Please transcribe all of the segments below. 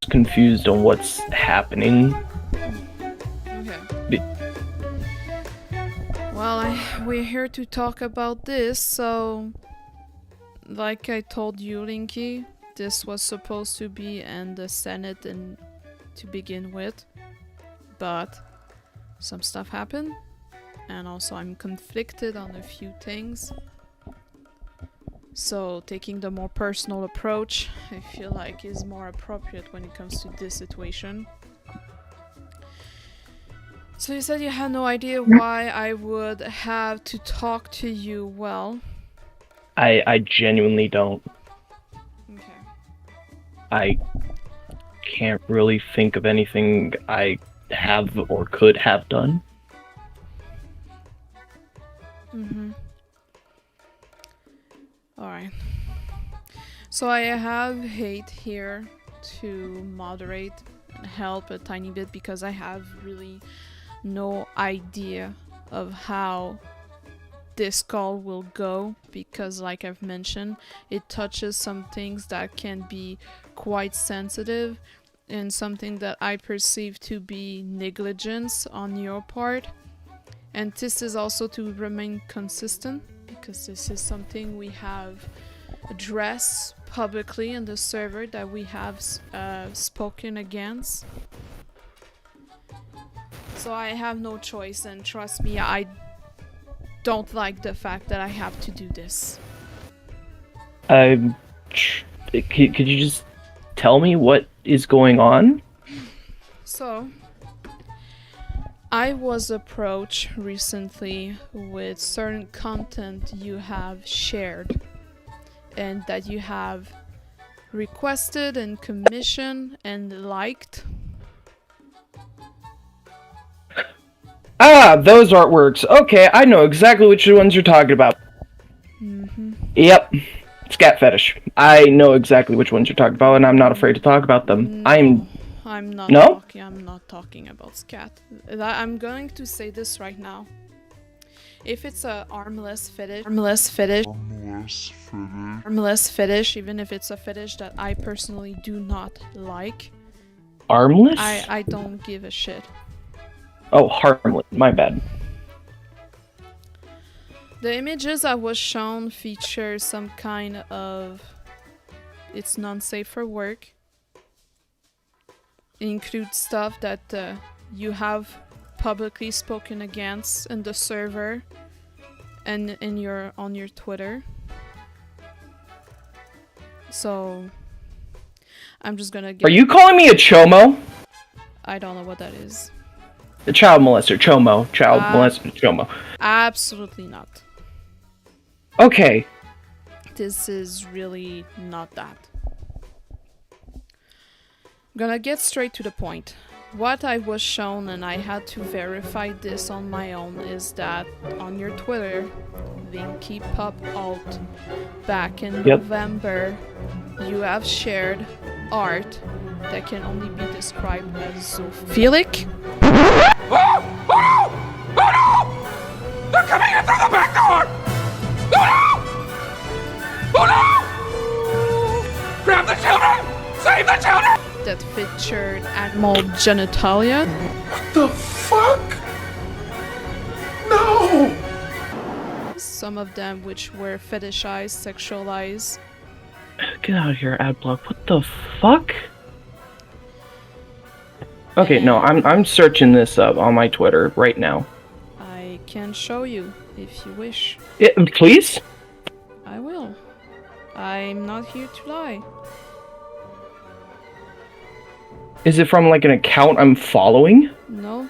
Confused on what's happening. Okay. Well, we're here to talk about this, so like I told you, Linky, this was supposed to be in the Senate and to begin with, but some stuff happened, and also I'm conflicted on a few things. So taking the more personal approach, I feel like is more appropriate when it comes to this situation. So you said you had no idea why I would have to talk to you. Well, I genuinely don't. okay. I can't really think of anything I have or could have done. Mm-hmm. Alright. So I have hate here to moderate and help a tiny bit because I have really no idea of how this call will go, because like I've mentioned, it touches some things that can be quite sensitive and something that I perceive to be negligence on your part. And this is also to remain consistent, because this is something we have addressed publicly in the server that we have spoken against. So I have no choice, and trust me, I don't like the fact that I have to do this. Could you just tell me what is going on? So, I was approached recently with certain content you have shared and that you have requested and commissioned and liked. Ah, those artworks. Okay, I know exactly which ones you're talking about. Mm-hmm. Yep, scat fetish. I know exactly which ones you're talking about, and I'm not afraid to talk about them. No, I'm not No? I'm not talking about scat. I'm going to say this right now. If it's a armless fetish, even if it's a fetish that I personally do not like, Armless? I don't give a shit. Oh, harmless. My bad. The images I was shown feature some kind of... It's non-safe for work. It includes stuff that you have publicly spoken against in the server and on your Twitter. So I'm just gonna get... Are you calling me a chomo? I don't know what that is. The child molester, chomo. Child molester, chomo. Absolutely not. Okay. This is really not that. I'm gonna get straight to the point. What I was shown, and I had to verify this on my own, is that on your Twitter, Linkiepaws back in November, you have shared art that can only be described as zoophilic. Oh! Oh no! Oh no! They're coming in through the back door! Oh no! that featured animal genitalia. What the fuck? No! Some of them which were fetishized, sexualized. Get out of here, Adblock. What the fuck? Okay, no, I'm searching this up on my Twitter right now. I can show you if you wish. Yeah, please? I will. I'm not here to lie. Is it from like an account I'm following? No,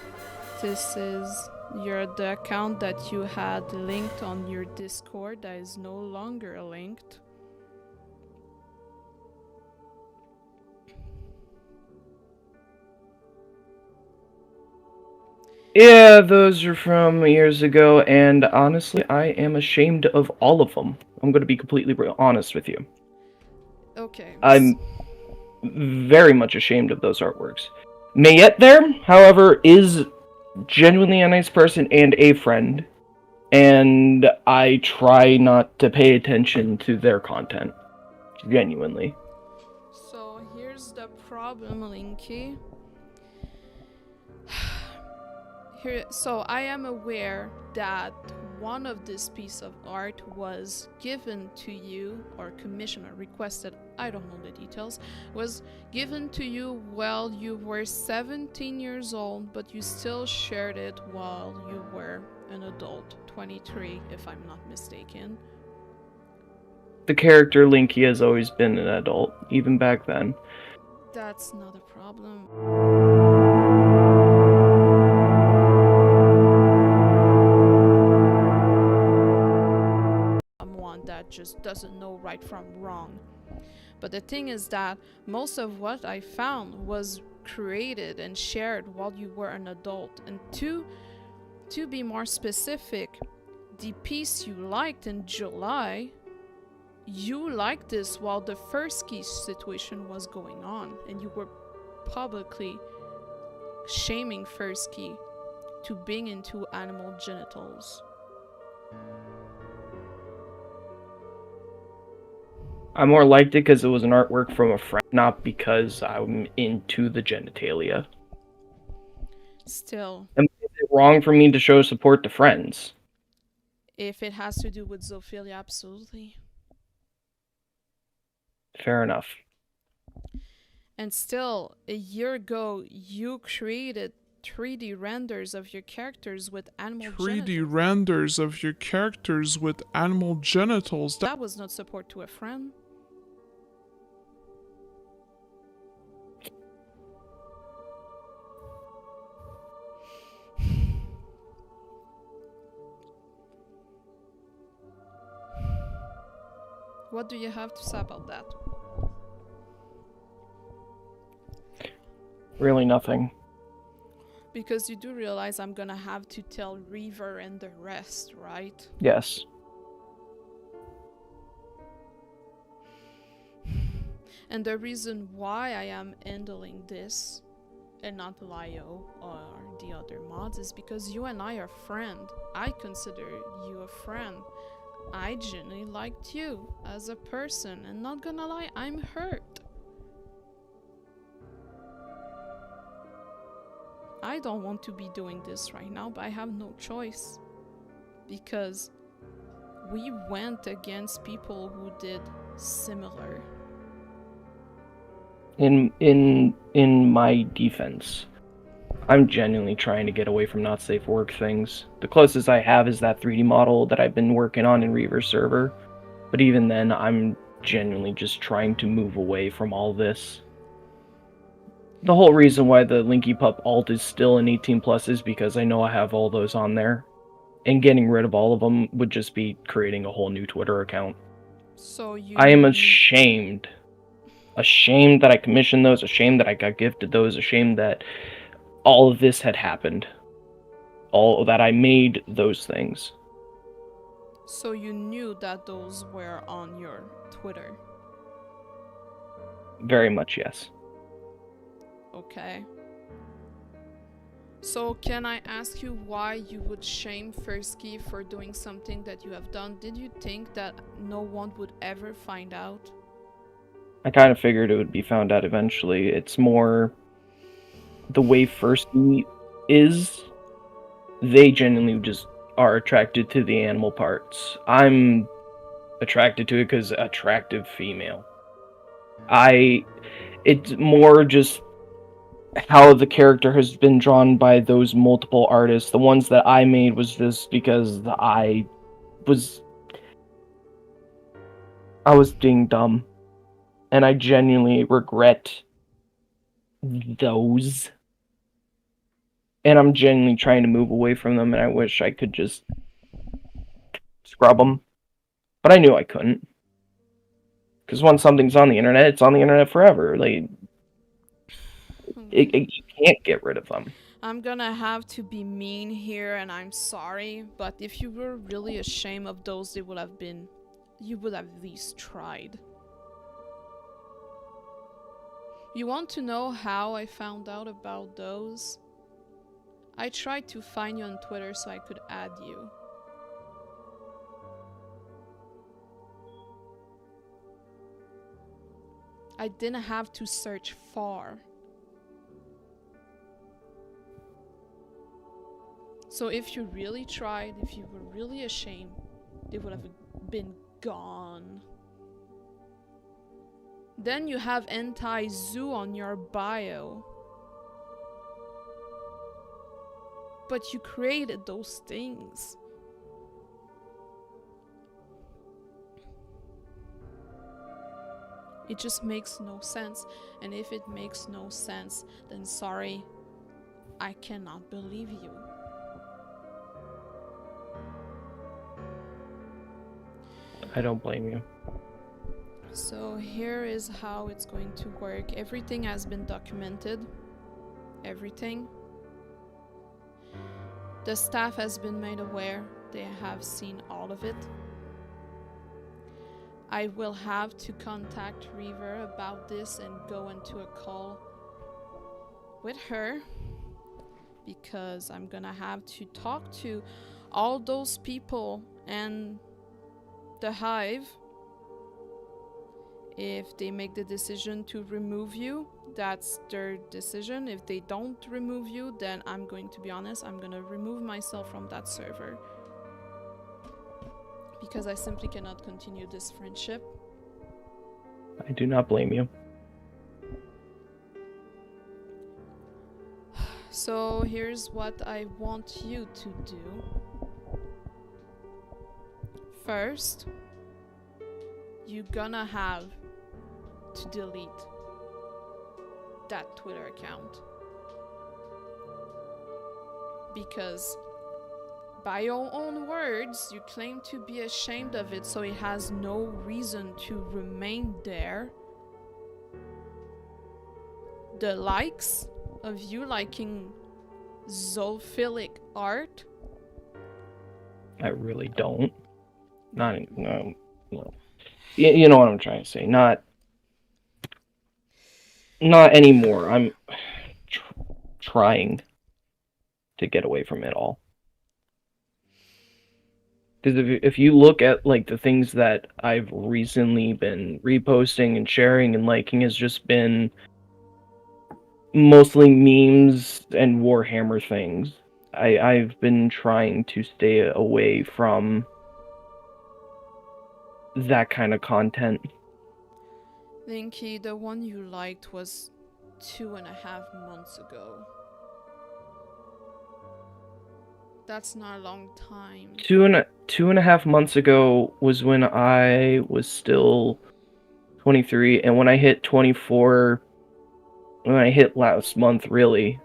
this is the account that you had linked on your Discord that is no longer linked. Yeah, those are from years ago, and honestly, I am ashamed of all of them. I'm going to be completely honest with you. Okay. I'm very much ashamed of those artworks. Mayette there, however, is genuinely a nice person and a friend, and I try not to pay attention to their content. Genuinely. So here's the problem, Linky. So I am aware that one of this piece of art was given to you, or commissioned or requested, I don't know the details, was given to you while you were 17 years old, but you still shared it while you were an adult, 23 if I'm not mistaken. The character Linky has always been an adult, even back then. That's not a problem. Someone that just doesn't know right from wrong. But the thing is that most of what I found was created and shared while you were an adult. And to be more specific, the piece you liked in July, you liked this while the Hereeesss situation was going on, and you were publicly shaming Hereeesss to being into animal genitals. I more liked it because it was an artwork from a friend, not because I'm into the genitalia. Still. And is it wrong for me to show support to friends? If it has to do with zoophilia, absolutely. Fair enough. And still, a year ago, you created 3D renders of your characters with animal 3D genitals. renders of your characters with animal genitals. That was not support to a friend. What do you have to say about that? Really nothing. Because you do realize I'm gonna have to tell Reaver and the rest, right? Yes. And the reason why I am handling this and not Lio or the other mods is because you and I are friends. I consider you a friend. I genuinely liked you as a person, and not gonna lie, I'm hurt. I don't want to be doing this right now, but I have no choice. Because we went against people who did similar. In my defense, I'm genuinely trying to get away from not safe work things. The closest I have is that 3D model that I've been working on in Reaver's server. But even then, I'm genuinely just trying to move away from all this. The whole reason why the Linkiepaw alt is still an 18+ is because I know I have all those on there. And getting rid of all of them would just be creating a whole new Twitter account. So you... I am ashamed. Ashamed that I commissioned those, ashamed that I got gifted those, ashamed that all of this had happened. All that I made those things. So you knew that those were on your Twitter? Very much, yes. Okay. So can I ask you why you would shame Hereeesss for doing something that you have done? Did you think that no one would ever find out? I kind of figured it would be found out eventually. It's more the way Firsty is. They genuinely just are attracted to the animal parts. I'm attracted to it because attractive female. It's more just how the character has been drawn by those multiple artists. The ones that I made was just because I was being dumb, and I genuinely regret those. And I'm genuinely trying to move away from them, and I wish I could just scrub them. But I knew I couldn't. Because once something's on the internet, it's on the internet forever. Like, you can't get rid of them. I'm gonna have to be mean here, and I'm sorry, but if you were really ashamed of those, you would have at least tried. You want to know how I found out about those? I tried to find you on Twitter so I could add you. I didn't have to search far. So if you really tried, if you were really ashamed, they would have been gone. Then you have anti-zoo on your bio. But you created those things. It just makes no sense. And if it makes no sense, then sorry, I cannot believe you. I don't blame you. So here is how it's going to work. Everything has been documented. Everything. The staff has been made aware. They have seen all of it. I will have to contact Reaver about this and go into a call with her, because I'm gonna have to talk to all those people and the hive. If they make the decision to remove you, that's their decision. If they don't remove you, then I'm going to be honest, I'm gonna remove myself from that server. Because I simply cannot continue this friendship. I do not blame you. So here's what I want you to do. First, you're gonna have to delete that Twitter account. Because by your own words, you claim to be ashamed of it, so it has no reason to remain there. The likes of you liking zoophilic art? I really don't. No. You know what I'm trying to say. Not anymore. I'm trying to get away from it all. Because if you look at like the things that I've recently been reposting and sharing and liking, has just been mostly memes and Warhammer things. I've been trying to stay away from that kind of content. Linky, the one you liked was 2.5 months ago. That's not a long time. 2.5 months ago was when I was still 23, and when I hit 24, when I hit last month, really,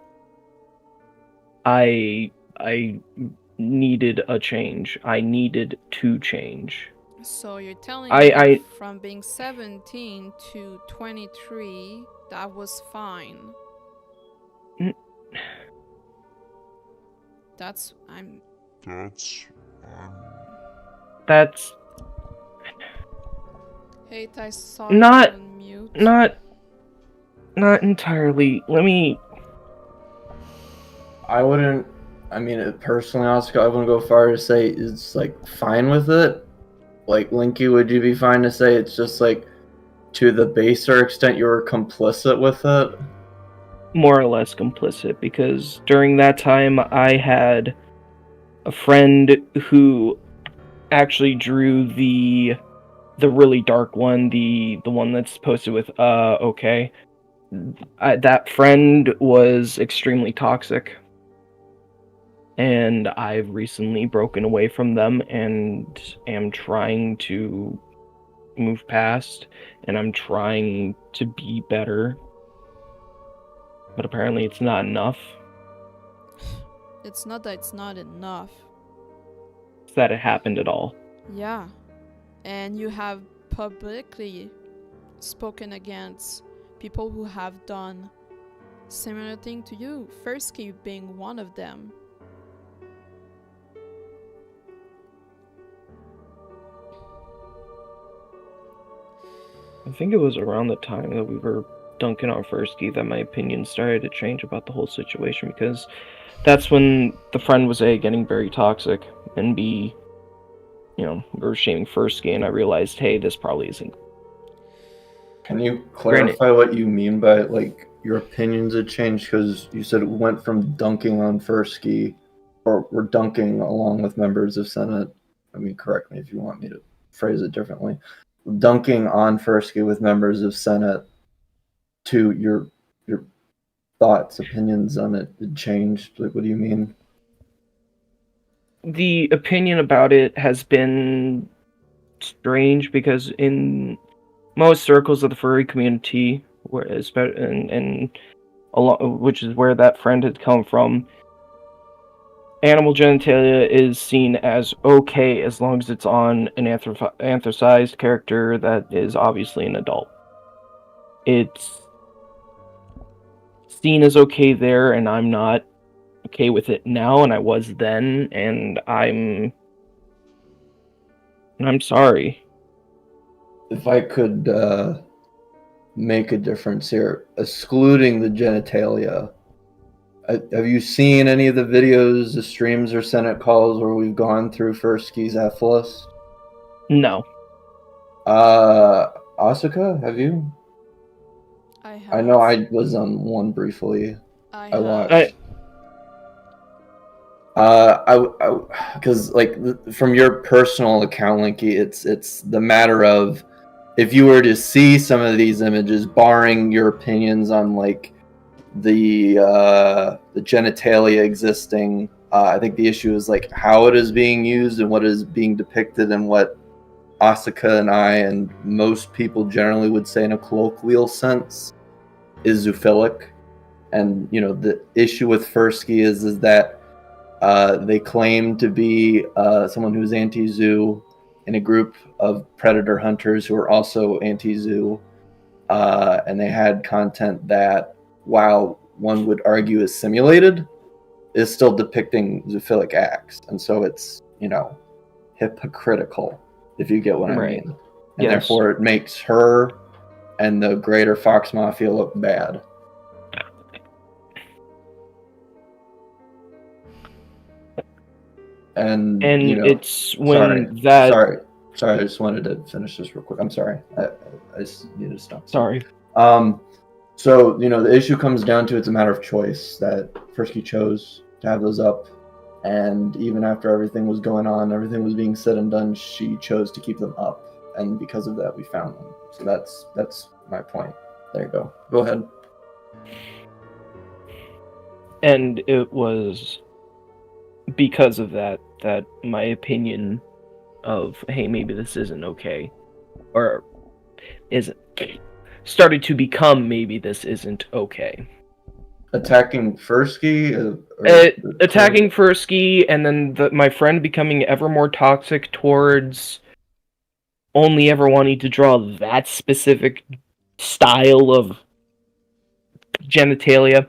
I needed a change. I needed to change. So you're telling me that from being 17 to 23, that was fine. That's Hey, I saw you on mute. Not entirely. I wouldn't. I mean, personally, Oscar, I wouldn't go far to say it's like fine with it. Like Linky, would you be fine to say it's just like to the baser extent you were complicit with it? More or less complicit, because during that time I had a friend who actually drew the really dark one, the one that's posted with okay. That friend was extremely toxic, and I've recently broken away from them and am trying to move past, and I'm trying to be better, but apparently it's not enough. It's not that it's not enough. It's that it happened at all. Yeah. And you have publicly spoken against people who have done similar thing to you, Hereeesss being one of them. I think it was around the time that we were dunking on Hereeesss that my opinion started to change about the whole situation, because that's when the friend was A, getting very toxic, and B, we were shaming Hereeesss, and I realized, hey, this probably isn't. Can you clarify what you mean by, like, your opinions had changed? Because you said it went from dunking on Hereeesss, or we're dunking along with members of Senate. I mean, correct me if you want me to phrase it differently. Dunking on Hereeesss with members of Senate to your thoughts, opinions on it changed. Like, what do you mean? The opinion about it has been strange, because in most circles of the furry community, which is where that friend had come from, animal genitalia is seen as okay as long as it's on an anthracized character that is obviously an adult. It's seen as okay there, and I'm not okay with it now, and I was then, and I'm sorry. If I could make a difference here, excluding the genitalia, have you seen any of the videos, the streams, or Senate calls where we've gone through Hereeesss F list? No. Asuka, have you? I have. I know I was on one briefly. I watched. Because from your personal account, Linky, it's the matter of, if you were to see some of these images, barring your opinions on like the genitalia existing, I think the issue is like how it is being used and what is being depicted, and what Asuka and I and most people generally would say in a colloquial sense is zoophilic. And the issue with Hereeesss is that they claim to be someone who's anti-zoo in a group of predator hunters who are also anti-zoo, and they had content that, while one would argue is simulated, is still depicting zoophilic acts, and so it's hypocritical, if you get what I mean. And yes. Therefore it makes her and the greater Fox Mafia look bad. And it's when sorry, I just wanted to finish this real quick. I'm sorry. I just need to stop. Sorry. So, the issue comes down to, it's a matter of choice, that Hereeesss chose to have those up, and even after everything was going on, everything was being said and done, she chose to keep them up, and because of that, we found them. So that's my point. There you go. Go ahead. And it was because of that my opinion of, hey, maybe this isn't okay, or isn't, started to become, maybe this isn't okay. Attacking Hereeesss? Attacking Hereeesss, and then my friend becoming ever more toxic towards only ever wanting to draw that specific style of genitalia.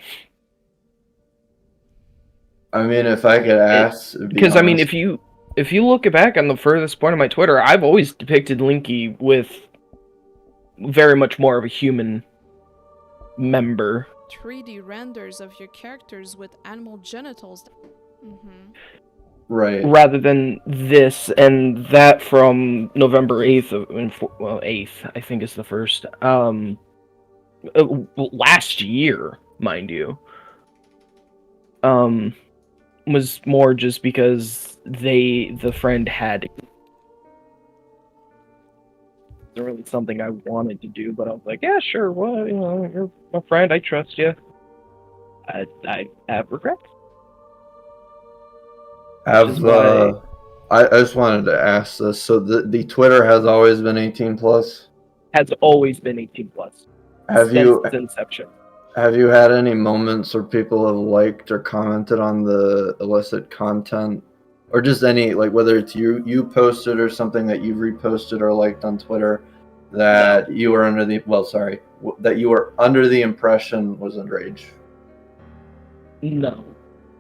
I mean, if I could ask, because I mean, if you look back on the furthest point of my Twitter, I've always depicted Linky with very much more of a human member. 3D renders of your characters with animal genitals. Right. rather than this and that from November 8th, 8th, I think is the first, last year, mind you, was more just because the friend had wasn't really something I wanted to do, but I was like, yeah, sure, well, you're my friend, I trust you. I have regrets. Have I just wanted to ask this. So the Twitter has always been 18 plus. Has always been 18 plus Have since you its inception. have you had any moments where people have liked or commented on the illicit content, or just any, like, whether it's you posted or something that you reposted or liked on Twitter that you were under the that you were under the impression was underage? No,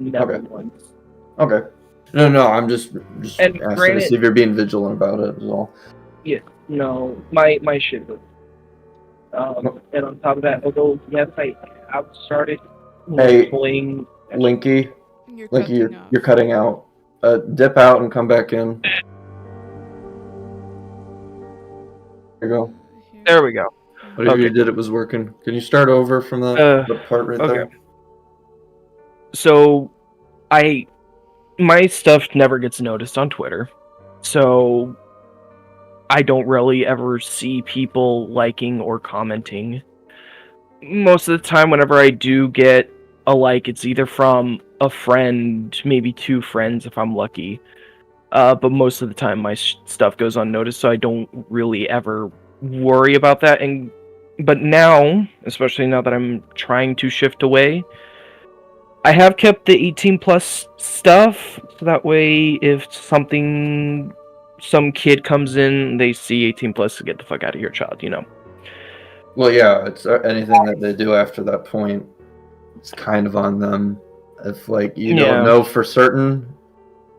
never Okay. once. Okay. No. I'm just And asking to granted, see if you're being vigilant about it. Is all. yeah, no, my shit was. And on top of that, although yes, I have started Hey, playing. Linky, You're Linky, cutting off. you're cutting out. Dip out and come back in. There you go. Here. There we go. Whatever you Okay. did, it was working. Can you start over from the part right okay. there? So, my stuff never gets noticed on Twitter, so I don't really ever see people liking or commenting. Most of the time, whenever I do get a like, it's either from a friend, maybe two friends if I'm lucky. But most of the time, my stuff goes unnoticed, so I don't really ever worry about that. But now, especially now that I'm trying to shift away, I have kept the 18 plus stuff, so that way if some kid comes in, they see 18 plus to get the fuck out of here, child, Well, yeah, it's anything that they do after that point, it's kind of on them. If, like, you don't know for certain,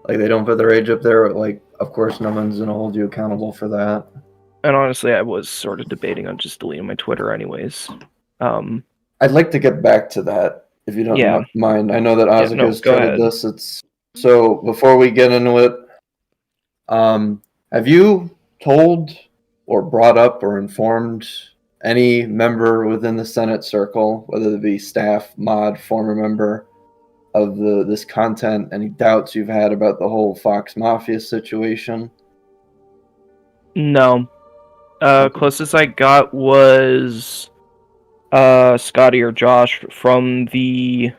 like, they don't put their age up there, like, of course no one's gonna hold you accountable for that. And honestly, I was sort of debating on just deleting my Twitter anyways. I'd like to get back to that, if you don't mind. I know that Asuka's started this. So before we get into it, have you told or brought up or informed any member within the Senate circle, whether it be staff, mod, former member, of this content, any doubts you've had about the whole Fox Mafia situation? No. Closest I got was Scotty or Josh from the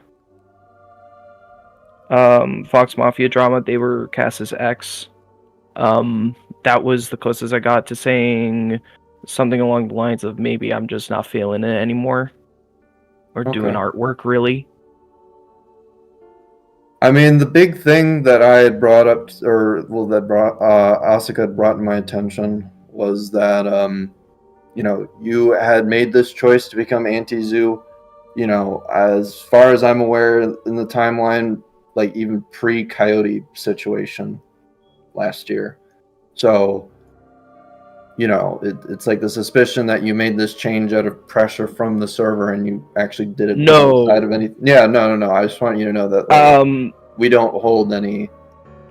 Fox Mafia drama. They were cast as X. That was the closest I got to saying something along the lines of maybe I'm just not feeling it anymore, or doing artwork, really. I mean, the big thing that I had brought up, Asuka had brought to my attention, was that you had made this choice to become anti-zoo. As far as I'm aware, in the timeline, like even pre-Coyote situation last year. So, it's like the suspicion that you made this change out of pressure from the server, and you actually did it outside of any. Yeah, no. I just want you to know that we don't hold any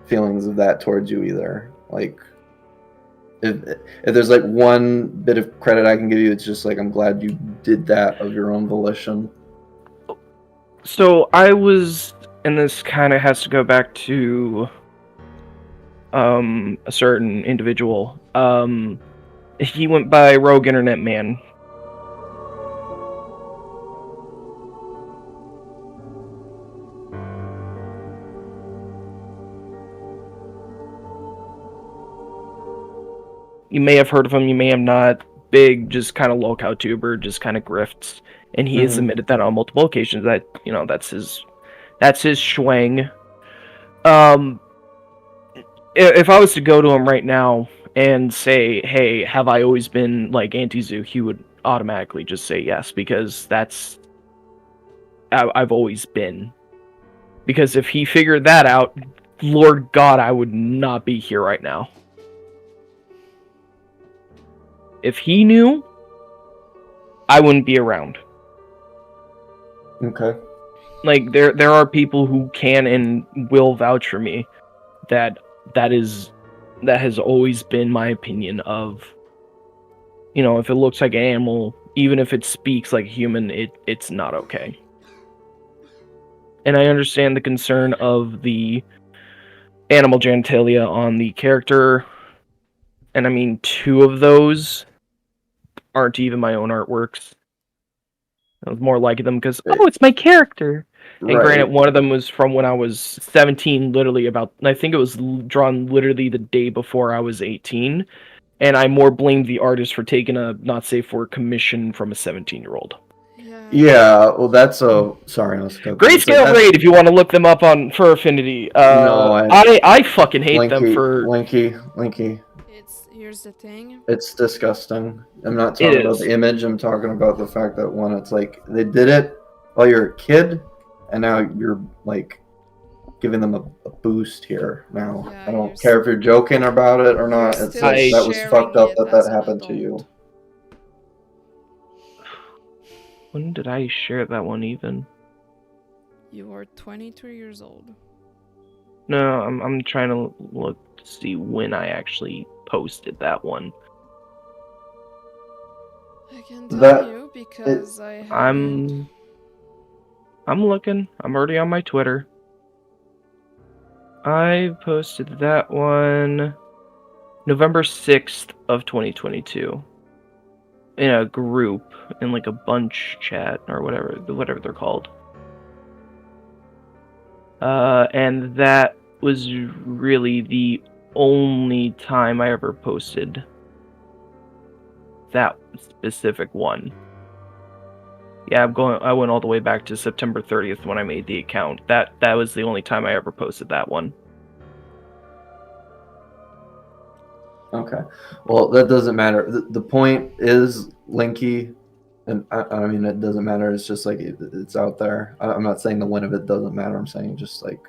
feelings of that towards you either. Like, if there's like one bit of credit I can give you, it's just like I'm glad you did that of your own volition. So I was, and this kind of has to go back to a certain individual. He went by Rogue Internet Man. You may have heard of him, you may have not. Big, just kind of local tuber, just kind of grifts, and he has admitted that on multiple occasions that that's his schwang. If I was to go to him right now and say, "Hey, have I always been like anti-zoo?" he would automatically just say yes, because I've always been. Because if he figured that out, Lord God, I would not be here right now. If he knew, I wouldn't be around. Okay. Like, there are people who can and will vouch for me. that has always been my opinion of, if it looks like an animal, even if it speaks like a human, it's not okay. And I understand the concern of the animal genitalia on the character, and I mean, 2 of those aren't even my own artworks. I was more liking them because, it's my character. And granted, one of them was from when I was 17, literally I think it was drawn literally the day before I was 18. And I more blamed the artist for taking a not safe for commission from a 17-year-old. Yeah, well, that's sorry. Grayscale Raid, if you want to look them up on for Affinity. No, I fucking hate them for Linky. Here's the thing. It's disgusting. I'm not talking about the image. I'm talking about the fact that it's like they did it while you're a kid, and now you're like giving them a boost here. Now I don't care if you're joking about it or not. It's like, that was fucked up that happened to you. When did I share that one even? You are 23 years old. No, I'm trying to look to see when I actually posted that one. I can tell you because I'm looking. I'm already on my Twitter. I posted that one November 6th of 2022 in a group, in like a bunch chat or whatever they're called. And that was really the only time I ever posted that specific one. Yeah, I went all the way back to September 30th when I made the account. That was the only time I ever posted that one. Okay. Well, that doesn't matter. The point is, Linky, and I mean, it doesn't matter. It's just like it's out there. I'm not saying the win of it doesn't matter. I'm saying just like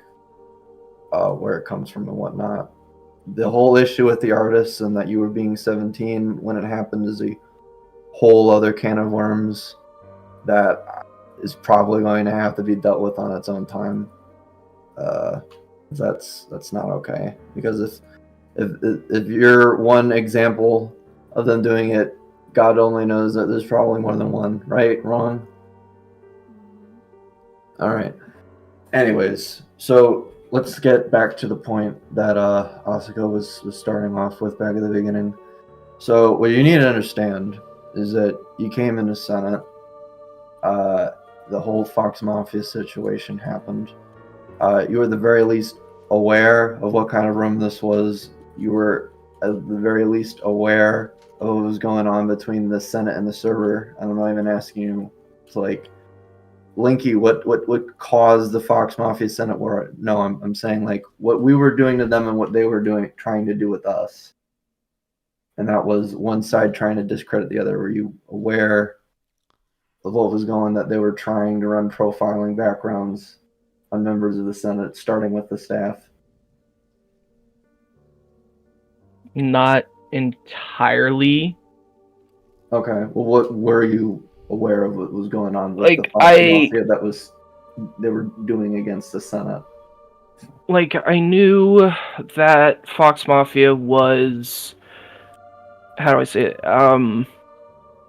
where it comes from and whatnot. The whole issue with the artists and that you were being 17 when it happened is a whole other can of worms that is probably going to have to be dealt with on its own time. That's not okay, because if you're one example of them doing it, God only knows that there's probably more than one, right? Wrong? All right. Anyways, so let's get back to the point that Asuka was starting off with back at the beginning. So what you need to understand is that you came into Senate. The whole Fox Mafia situation happened. You were at the very least aware of what kind of room this was. You were at the very least aware of what was going on between the Senate and the server. I'm not even asking you to like, Linky, what caused the Fox Mafia Senate war? No, I'm saying like what we were doing to them and what they were trying to do with us. And that was one side trying to discredit the other. Were you aware of what was going on, that they were trying to run profiling backgrounds on members of the Senate, starting with the staff? Not entirely. Okay. Well, what were you aware of what was going on with like the Fox Mafia they were doing against the Senate? Like, I knew that Fox Mafia was, how do I say it?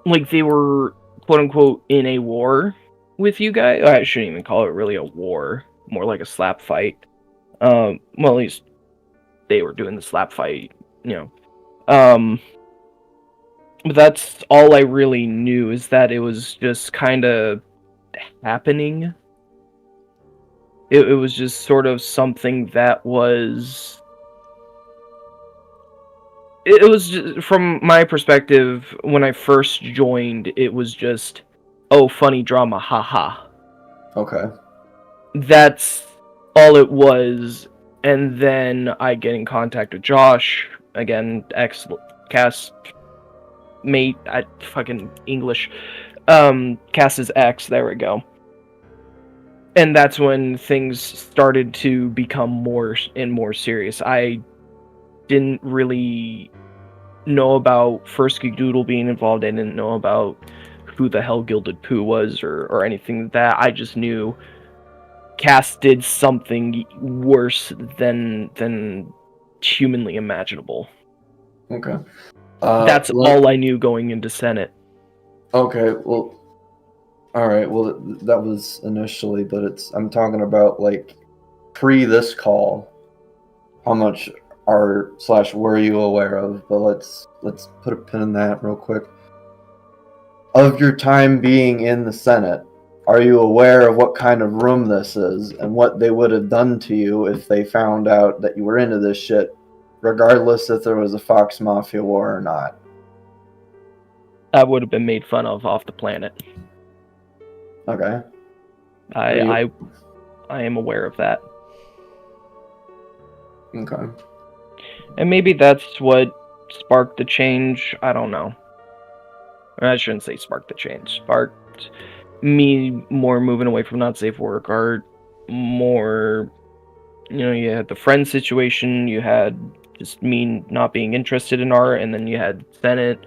Like they were quote unquote in a war with you guys. I shouldn't even call it really a war, more like a slap fight. Well, at least they were doing the slap fight, But that's all I really knew, is that it was just kind of happening. It was just sort of something that was... It was just, from my perspective, when I first joined, it was just, oh, funny drama, haha. Okay. That's all it was. And then I get in contact with Josh, again, ex-cast mate, fucking English, Cass's ex, there we go. And that's when things started to become more and more serious. I didn't really know about Fursky Doodle being involved. I didn't know about who the hell Gilded Pooh was or anything like that. I just knew Cass did something worse than humanly imaginable. Okay. That's all I knew going into Senate. Okay, well, all right. Well, that was initially, but I'm talking about like pre this call. How much were you aware of? But let's put a pin in that real quick. Of your time being in the Senate, are you aware of what kind of room this is and what they would have done to you if they found out that you were into this shit, regardless if there was a Fox Mafia war or not? I would have been made fun of off the planet. Okay. I am aware of that. Okay. And maybe that's what sparked the change. I don't know. I shouldn't say sparked the change. Sparked me more moving away from not safe work, or more, you had the friend situation, you had just me not being interested in art, and then you had Senate.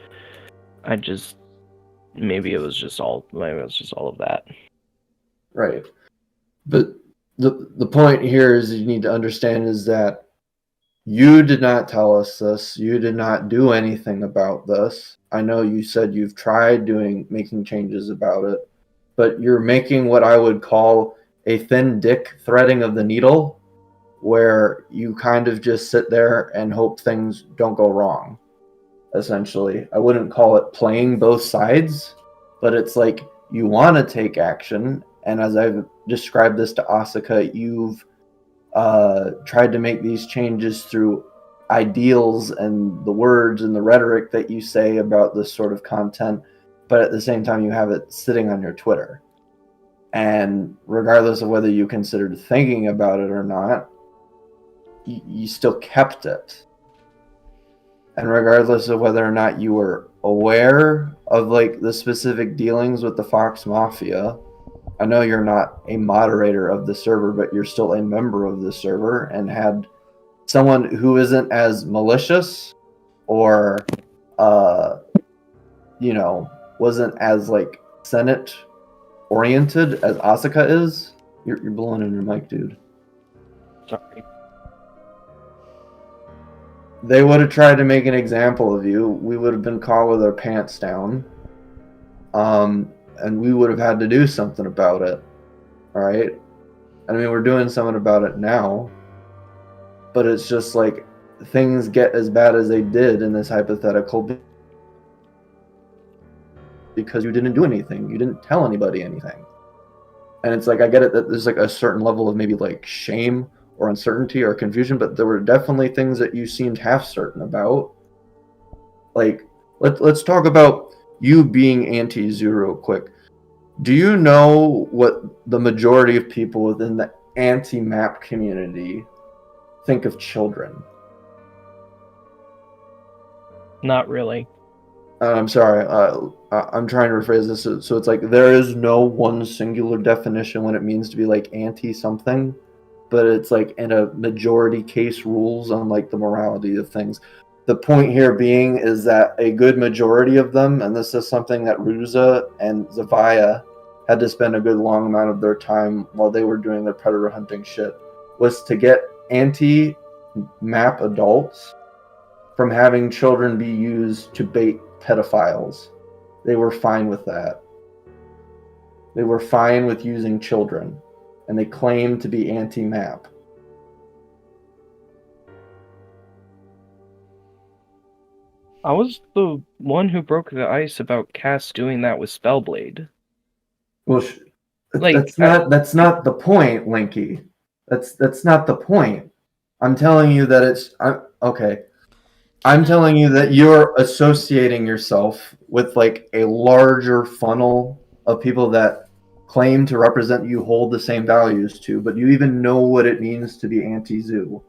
Maybe it was just all of that. Right. But the point here is you need to understand is that you did not tell us this. You did not do anything about this. I know you said you've tried making changes about it, but you're making what I would call a thin dick threading of the needle, where you kind of just sit there and hope things don't go wrong. Essentially, I wouldn't call it playing both sides, but it's like you want to take action, and as I've described this to Asuka, you've tried to make these changes through ideals and the words and the rhetoric that you say about this sort of content, but at the same time you have it sitting on your Twitter. And regardless of whether you considered thinking about it or not, you still kept it. And regardless of whether or not you were aware of like the specific dealings with the Fox Mafia, I know you're not a moderator of the server, but you're still a member of the server, and had someone who isn't as malicious or, wasn't as like Senate oriented as Asuka is. You're blowing in your mic, dude. Sorry. They would have tried to make an example of you. We would have been caught with our pants down. And we would have had to do something about it. All right? I mean, we're doing something about it now. But it's just like things get as bad as they did in this hypothetical because you didn't do anything. You didn't tell anybody anything. And it's like, I get it that there's like a certain level of maybe like shame or uncertainty or confusion, but there were definitely things that you seemed half certain about. Like, let's talk about you being anti-zoo real quick. Do you know what the majority of people within the anti-map community think of children? Not really. I'm sorry. I'm trying to rephrase this. So it's like there is no one singular definition when it means to be like anti-something, but it's like in a majority case rules on like the morality of things. The point here being is that a good majority of them, and this is something that Ruza and Zavaya had to spend a good long amount of their time while they were doing their predator hunting shit, was to get anti-map adults from having children be used to bait pedophiles. They were fine with that. They were fine with using children, and they claimed to be anti-map. I was the one who broke the ice about Cass doing that with Spellblade. Well, Like, that's not the point, Linky. That's not the point. I'm telling you that okay. I'm telling you that you're associating yourself with like a larger funnel of people that claim to represent you, hold the same values to, but you even know what it means to be anti-zoo.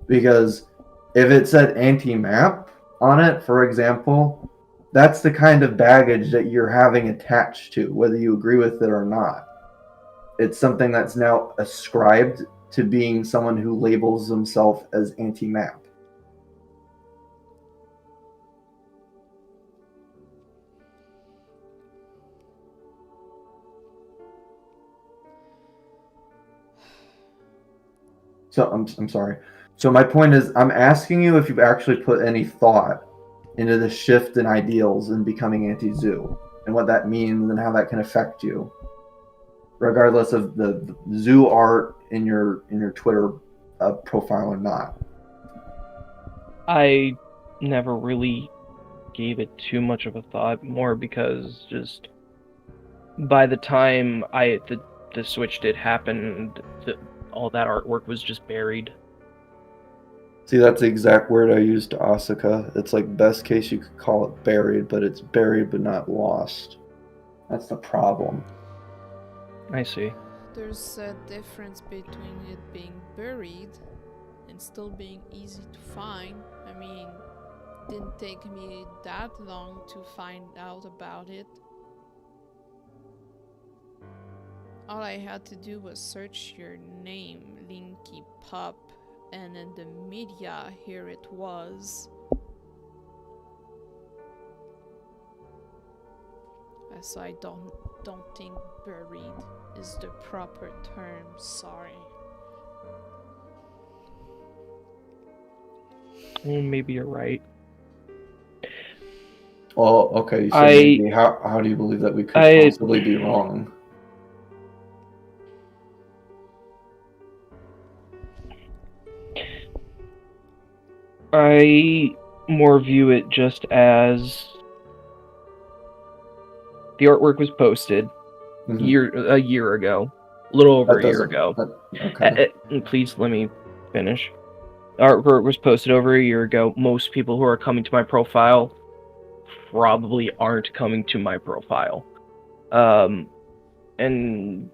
Because if it said anti-map on it, for example, that's the kind of baggage that you're having attached to, whether you agree with it or not. It's something that's now ascribed to being someone who labels themselves as anti-map. So I'm sorry. So my point is, I'm asking you if you've actually put any thought into the shift in ideals and becoming anti-zoo, and what that means and how that can affect you, regardless of the zoo art in your Twitter profile or not. I never really gave it too much of a thought, more because just by the time the switch did happen, all that artwork was just buried. See, that's the exact word I used to Asuka. It's like best case you could call it buried, but it's buried but not lost. That's the problem. I see. There's a difference between it being buried and still being easy to find. I mean, it didn't take me that long to find out about it. All I had to do was search your name, Linkiepaws, and in the media, here it was. So I don't think buried is the proper term. Sorry. Well, maybe you're right. Well, okay. So maybe how do you believe that we could possibly be wrong? I more view it just as the artwork was posted a year ago, a little over a year ago. Okay. Please let me finish. Artwork was posted over a year ago. Most people who are coming to my profile probably aren't coming to my profile. And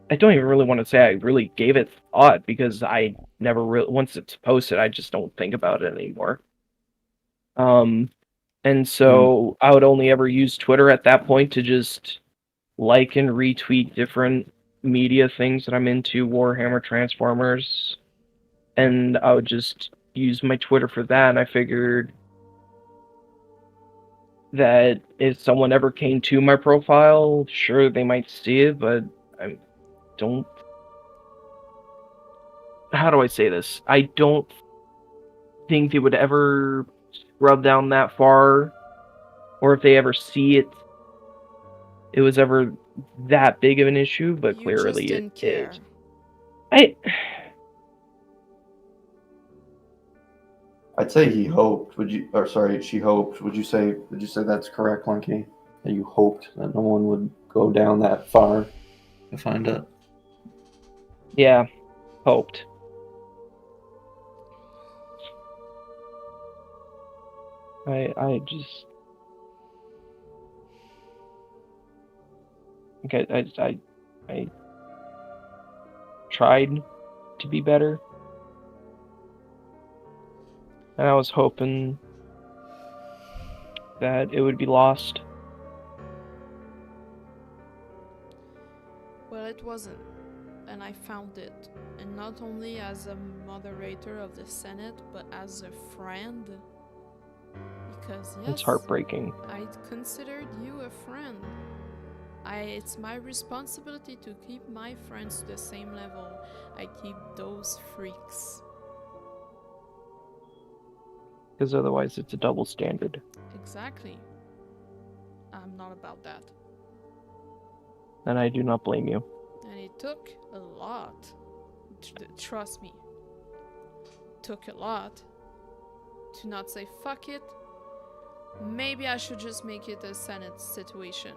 I don't even really want to say I really gave it thought, because I never really, once it's posted, I just don't think about it anymore. And so I would only ever use Twitter at that point to just like and retweet different media things that I'm into, Warhammer, Transformers, and I would just use my Twitter for that. And I figured that if someone ever came to my profile, sure, they might see it, but I don't. How do I say this? I don't think they would ever scrub down that far, or if they ever see it, it was ever that big of an issue. But You clearly, just didn't care. is. I'd say he hoped. Would you? Or sorry, she hoped. Would you say that's correct, Lunky? That you hoped that no one would go down that far to find it. Yeah, hoped. I just. Okay, I tried to be better, and I was hoping that it would be lost. Well, it wasn't, and I found it. And not only as a moderator of the Senate, but as a friend. Because yes, It's heartbreaking. I considered you a friend. It's my responsibility to keep my friends to the same level I keep those freaks. Because otherwise it's a double standard. Exactly. I'm not about that. And I do not blame you. And it took a lot. Trust me. It took a lot to not say fuck it. Maybe I should just make it a Senate situation.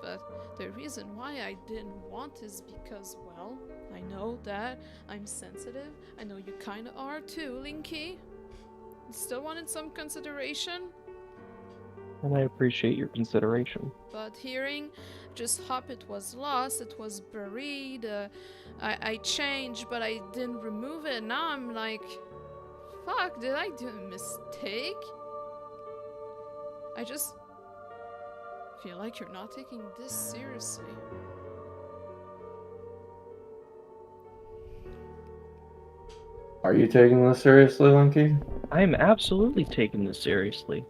But the reason why I didn't want is because, well, I know that I'm sensitive. I know you kinda are too, Linky. Still wanted some consideration. And I appreciate your consideration. But hearing just hop it was lost, it was buried, I changed but I didn't remove it. Now I'm like, fuck, did I do a mistake? I just feel like you're not taking this seriously. Are you taking this seriously, Linky? I am absolutely taking this seriously.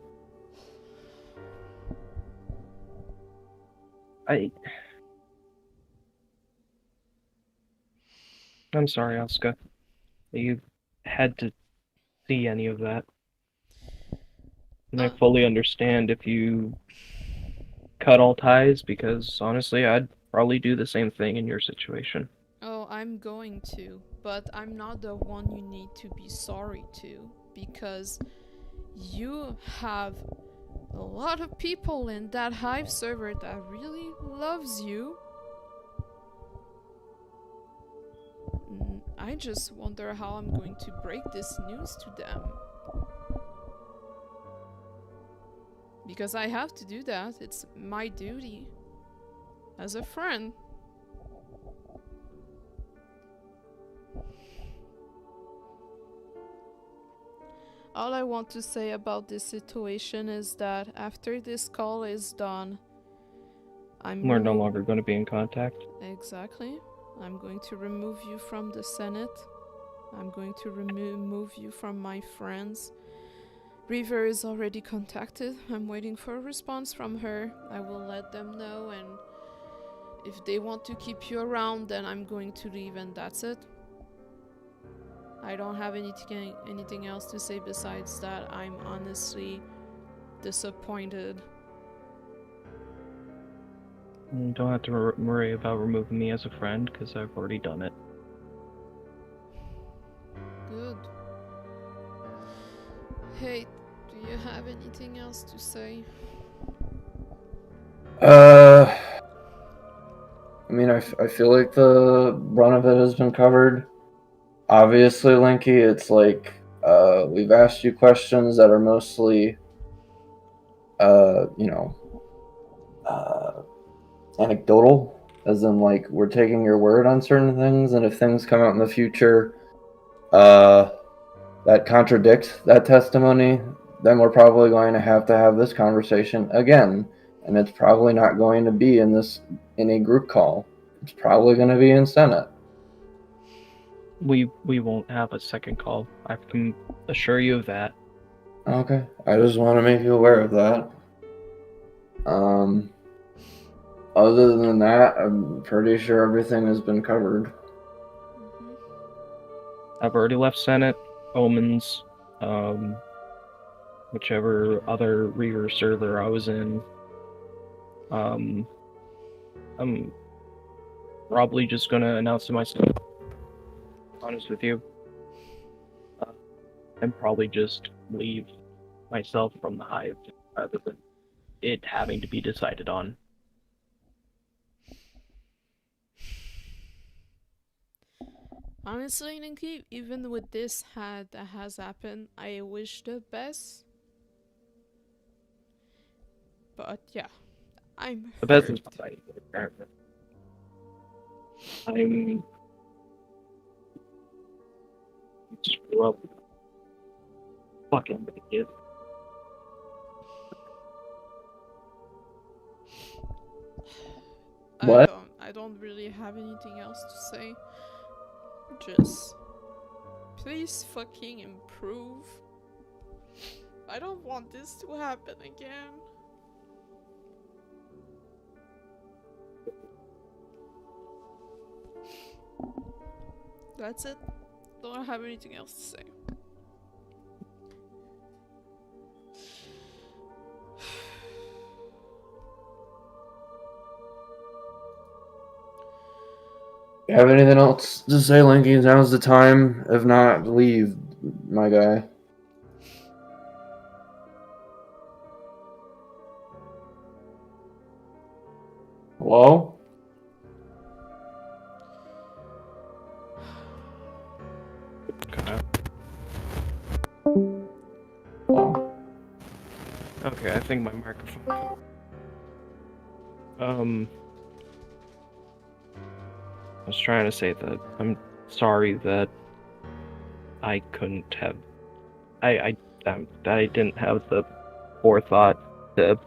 I'm sorry, Asuka, that you had to see any of that. And I Uh, fully understand if you cut all ties, because honestly, I'd probably do the same thing in your situation. oh, I'm going to, but I'm not the one you need to be sorry to, because you have a lot of people in that Hive server that really loves you. I just wonder how I'm going to break this news to them. Because I have to do that. It's my duty. As a friend. All I want to say about this situation is that after this call is done, We're no longer going to be in contact. Exactly. I'm going to remove you from the Senate. I'm going to remove you from my friends. River is already contacted. I'm waiting for a response from her. I will let them know, and if they want to keep you around, then I'm going to leave, and that's it. I don't have anything else to say besides that. I'm honestly disappointed. You don't have to worry about removing me as a friend, because I've already done it. Good. Hey, do you have anything else to say? I mean, I feel like the run of it has been covered. Obviously, Linky, it's like we've asked you questions that are mostly, you know, anecdotal, as in like we're taking your word on certain things, and if things come out in the future that contradict that testimony, then we're probably going to have this conversation again, and it's probably not going to be in a group call. It's probably going to be in Senate. We won't have a second call. I can assure you of that. Okay, I just want to make you aware of that. Other than that, I'm pretty sure everything has been covered. I've already left Senate, Omens, whichever other Reaver server I was in. I'm probably just gonna announce to myself, honest with you, and probably just leave myself from the hive rather than it having to be decided on. Honestly, Ninky, even with this that has happened, I wish the best. But yeah, I'm The best is hurt. fine. I'm screw up. Fucking idiot. What? I don't really have anything else to say. Just please fucking improve. I don't want this to happen again. That's it. Don't have anything else to say. You have anything else to say, Linky? Now's the time. If not, leave, my guy. Hello? Oh. Okay, I think my microphone. I was trying to say that I'm sorry that I couldn't have. I didn't have the forethought to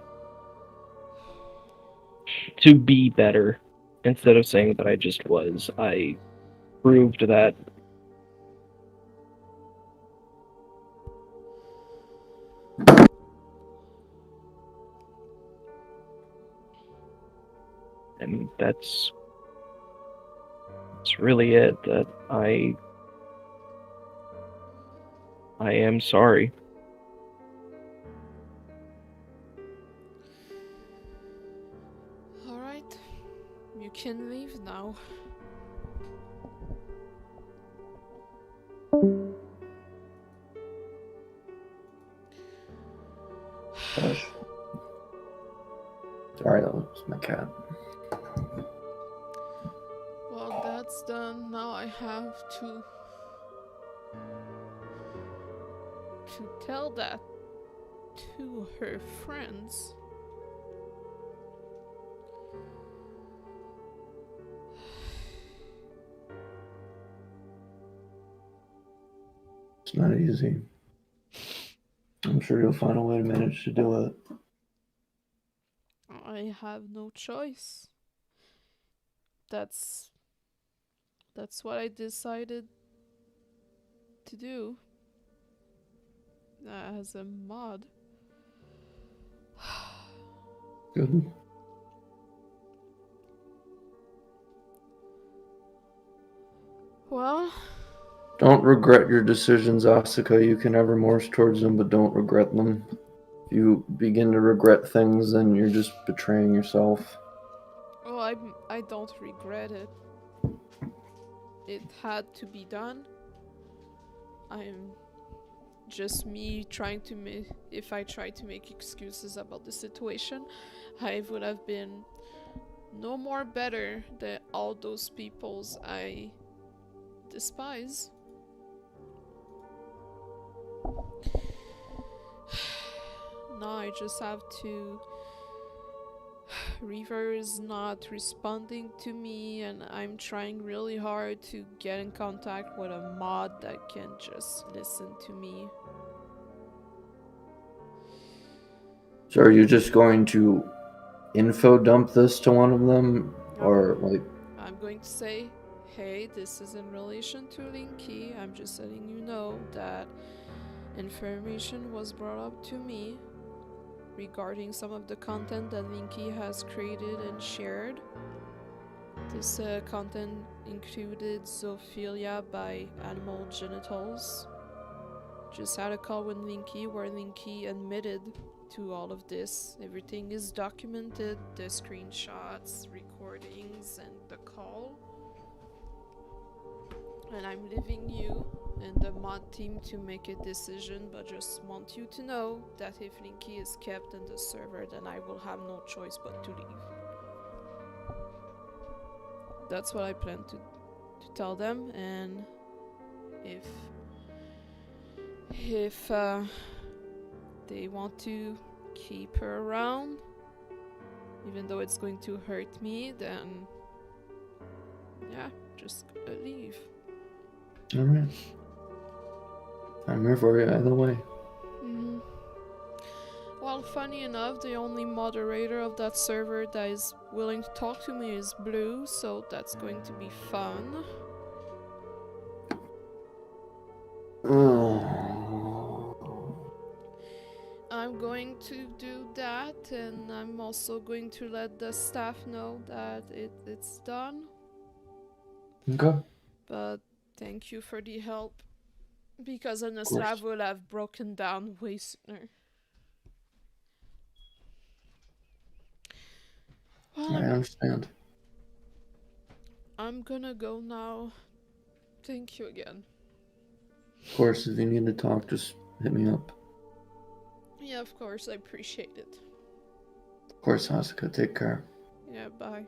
be better. Instead of saying that I just was, I proved that. And that's that's really it. That I am sorry. Alright, you can leave now. Gosh. Sorry, that was my cat. Well, that's done. Now I have to tell that to her friends. It's not easy. I'm sure you'll find a way to manage to do it. I have no choice. That's what I decided to do as a mod. Good. Well, Don't regret your decisions, Asuka. You can have remorse towards them, but don't regret them. If you begin to regret things, then you're just betraying yourself. oh, I don't regret it. It had to be done. I'm just me trying to make. If I tried to make excuses about the situation, I would have been no more better than all those peoples I despise. Now I just have to. Reaver is not responding to me, and I'm trying really hard to get in contact with a mod that can just listen to me. So are you just going to info dump this to one of them? Or like I'm going to say, hey, this is in relation to Linky. I'm just letting you know that information was brought up to me regarding some of the content that Linky has created and shared. This content included zoophilia by animal genitals. Just had a call with Linky where Linky admitted to all of this. Everything is documented, the screenshots, recordings, and the call. And I'm leaving you and the mod team to make a decision, but just want you to know that if Linky is kept in the server, then I will have no choice but to leave. That's what I plan to tell them, and if they want to keep her around, even though it's going to hurt me, then yeah, just gotta leave. alright. I'm here for you either way. Mm-hmm. Well, funny enough, the only moderator of that server that is willing to talk to me is Blue, so that's going to be fun. I'm going to do that, and I'm also going to let the staff know that it's done. Okay. But thank you for the help, because honestly, I would have broken down way sooner. Well, I understand. I'm gonna go now. Thank you again. Of course, if you need to talk, just hit me up. Yeah, of course, I appreciate it. Of course, Asuka, take care. Yeah, bye.